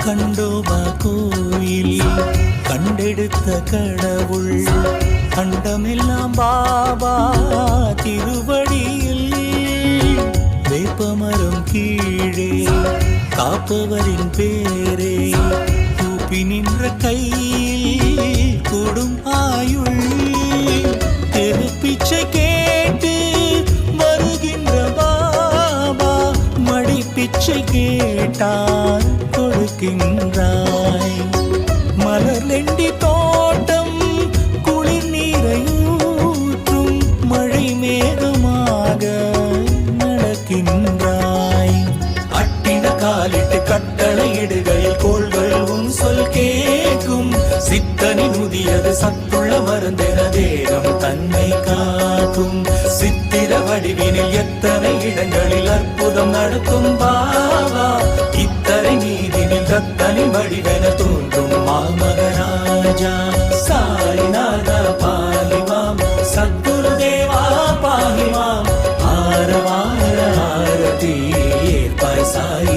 கண்டோபா கோயில் கண்டெடுத்த கடவுள் அண்டமெல்லாம் பாபா திருவடியில் வேப்பமரம் கீழே காப்பவரின் பேரே கூப்பி நின்ற கையில் கொடும் ஆயுள் தெருப்பிச்சை கேட்டு வருகின்ற பாபா மடி பிச்சை கேட்டார் கொடுக்கின்றாய் மலர்லெண்டி தோட்டம் குளிர் நீரையூற்றும் மழை மேகமாக நடக்கின்றாய் அட்டின காலிட்டு கட்டளை இடுகையில் கோள்கள் உன் சொல் கேட்கும் சித்தனின் உதியது சத்துள்ள மருந்தென தேகம் தன்னை காக்கும் சித்திர வடிவினில் எத்தனை இடங்களில் அற்புதம் நடத்தும் பாவா இத்தனை நீதினில் தத்தனின் வடிவென தோன்றும் மாமகராஜா சாய்நாதா பாலிமாம் சத்குரு தேவா பாலிமாம் ஆரவார ஆரதி ஏற்பாய் சாய்